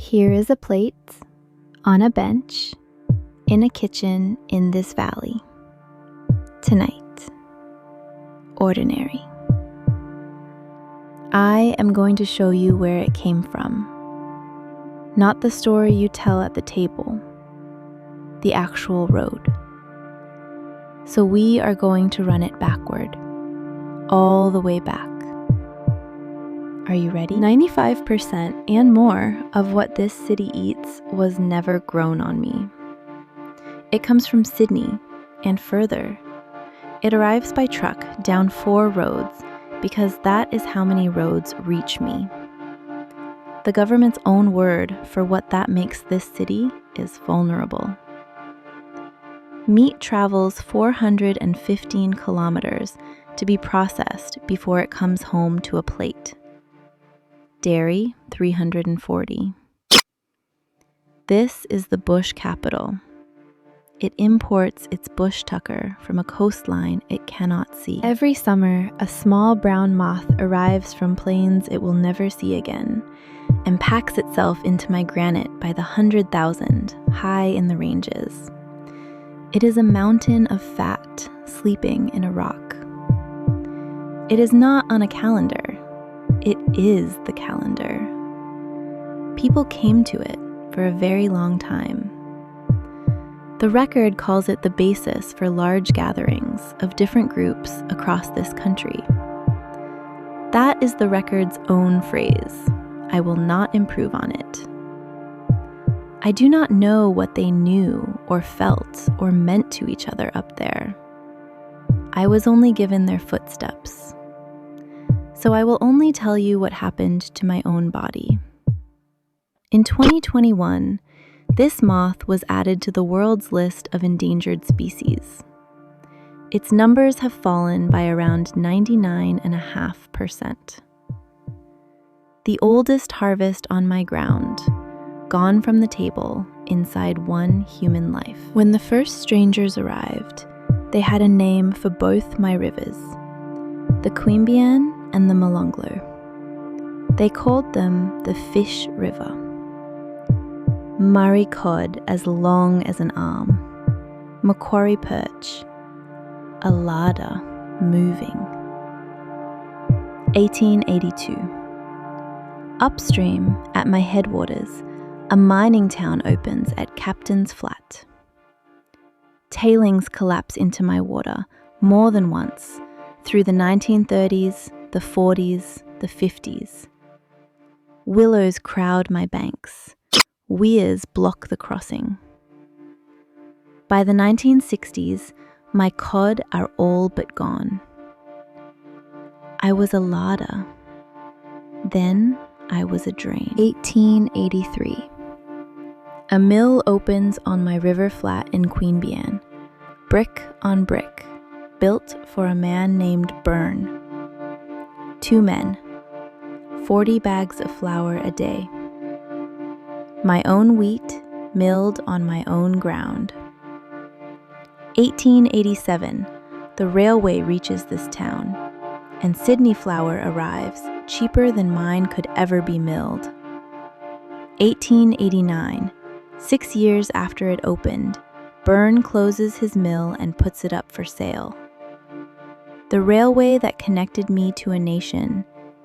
Here is a plate on a bench in a kitchen in this valley. Tonight, ordinary. I am going to show you where it came from. Not the story you tell at the table, the actual road. So we are going to run it backward, all the way back. Are you ready? 95% and more of what this city eats was never grown on me. It comes from Sydney and further. It arrives by truck down 4 roads because that is how many roads reach me. The government's own word for what that makes this city is vulnerable. Meat travels 415 kilometers to be processed before it comes home to a plate. Dairy, 340. This is the bush capital. It imports its bush tucker from a coastline it cannot see. Every summer, a small brown moth arrives from plains it will never see again and packs itself into my granite by the 100,000, high in the ranges. It is a mountain of fat sleeping in a rock. It is not on a calendar. It is the calendar. People came to it for a very long time. The record calls it the basis for large gatherings of different groups across this country. That is the record's own phrase. I will not improve on it. I do not know what they knew or felt or meant to each other up there. I was only given their footsteps. So I will only tell you what happened to my own body. In 2021, this moth was added to the world's list of endangered species. Its numbers have fallen by around 99.5%. The oldest harvest on my ground, gone from the table inside one human life. When the first strangers arrived, they had a name for both my rivers, the Queanbeyan and the Molonglo. They called them the Fish River. Murray cod as long as an arm, Macquarie perch, a larder moving. 1882. Upstream at my headwaters, a mining town opens at Captain's Flat. Tailings collapse into my water more than once through the 1930s, the 40s, the 50s. Willows crowd my banks. Weirs block the crossing. By the 1960s, my cod are all but gone. I was a larder. Then I was a drain. 1883. A mill opens on my river flat in Queanbeyan, brick on brick, built for a man named Byrnes. 2 men, 40 bags of flour a day. My own wheat milled on my own ground. 1887, the railway reaches this town, and Sydney flour arrives, cheaper than mine could ever be milled. 1889, 6 years after it opened, Byrnes closes his mill and puts it up for sale. The railway that connected me to a nation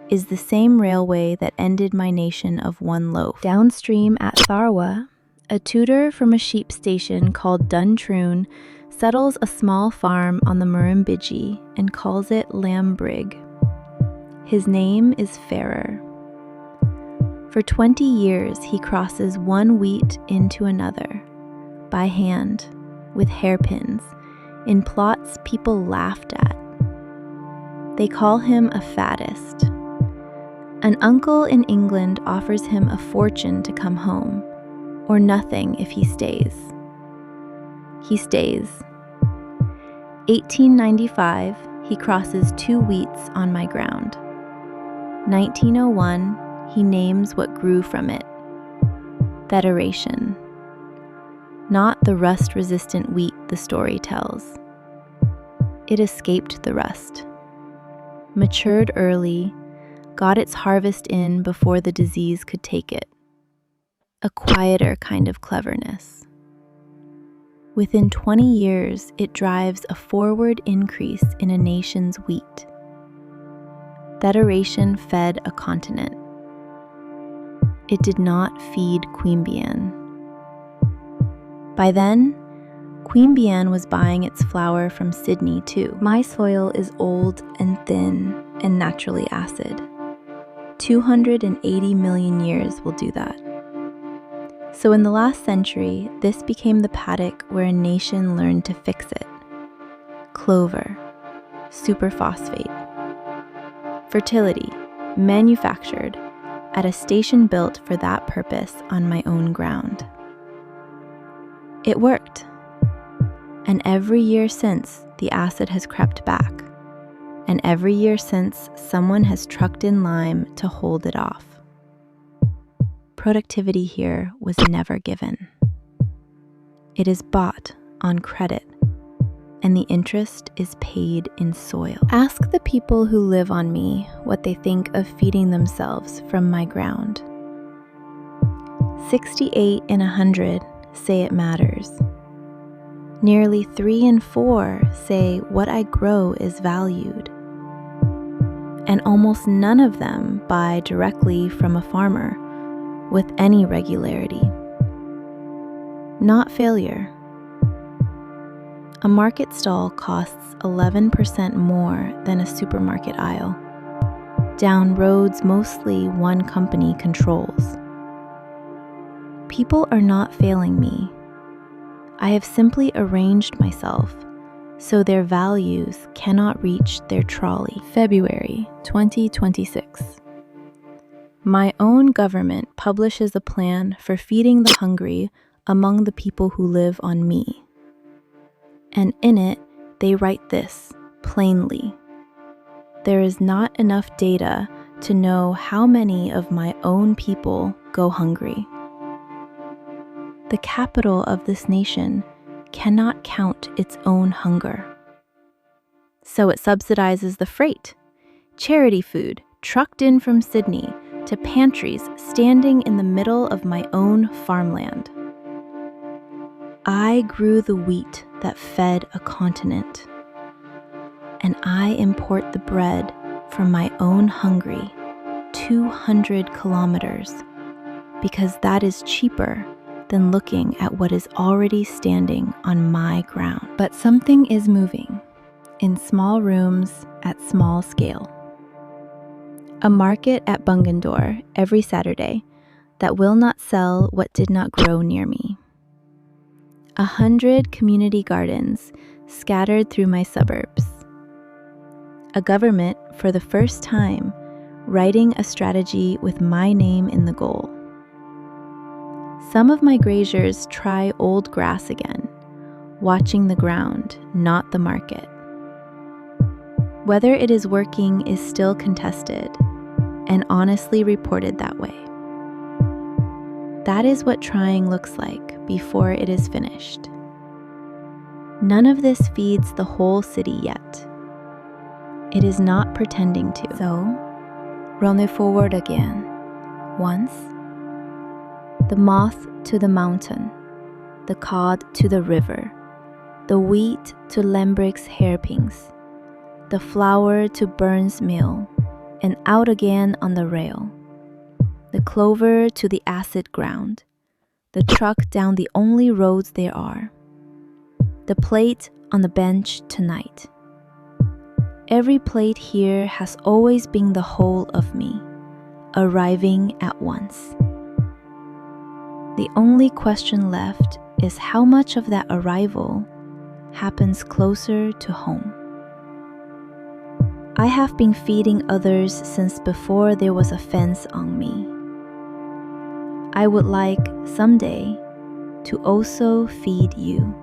is the same railway that ended my nation of one loaf. Downstream at Tharwa, a tutor from a sheep station called Duntroon settles a small farm on the Murrumbidgee and calls it Lambrigg. His name is Fairer. For 20 years he crosses one wheat into another, by hand, with hairpins, in plots people laughed at. They call him a faddist. An uncle in England offers him a fortune to come home, or nothing if he stays. He stays. 1895, he crosses 2 wheats on my ground. 1901, he names what grew from it. Federation. Not the rust-resistant wheat the story tells. It escaped the rust. Matured early, got its harvest in before the disease could take it. a quieter kind of cleverness. Within 20 years, it drives a forward increase in a nation's wheat. Federation fed a continent. It did not feed Queanbeyan. By then, Queanbeyan was buying its flour from Sydney too. My soil is old and thin and naturally acid. 280 million years will do that. So in the last century, this became the paddock where a nation learned to fix it. Clover, superphosphate. Fertility, manufactured, at a station built for that purpose on my own ground. It worked. And every year since, the acid has crept back. And every year since, someone has trucked in lime to hold it off. Productivity here was never given. It is bought on credit, and the interest is paid in soil. Ask the people who live on me what they think of feeding themselves from my ground. 68 in 100 say it matters. Nearly 3 in 4 say what I grow is valued. And almost none of them buy directly from a farmer with any regularity. Not failure. A market stall costs 11% more than a supermarket aisle, down roads mostly one company controls. People are not failing me. I have simply arranged myself so their values cannot reach their trolley. February 2026. My own government publishes a plan for feeding the hungry among the people who live on me. And in it, they write this plainly. There is not enough data to know how many of my own people go hungry. The capital of this nation cannot count its own hunger. So it subsidizes the freight, charity food trucked in from Sydney to pantries standing in the middle of my own farmland. I grew the wheat that fed a continent, and I import the bread from my own hungry 200 kilometers because that is cheaper than looking at what is already standing on my ground. But something is moving in small rooms at small scale. A market at Bungendore every Saturday that will not sell what did not grow near me. 100 community gardens scattered through my suburbs. A government, for the first time, writing a strategy with my name in the goal. Some of my graziers try old grass again, watching the ground, not the market. Whether it is working is still contested, and honestly reported that way. That is what trying looks like before it is finished. None of this feeds the whole city yet. It is not pretending to. So, run it forward again. Once. The moth to the mountain, the cod to the river, the wheat to Lambrigg's hairpins, the flour to Byrnes Mill, and out again on the rail, the clover to the acid ground, the truck down the only roads there are, the plate on the bench tonight. Every plate here has always been the whole of me, arriving at once. The only question left is how much of that arrival happens closer to home. I have been feeding others since before there was a fence on me. I would like, someday, to also feed you.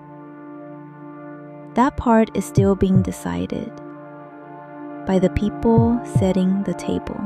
That part is still being decided by the people setting the table.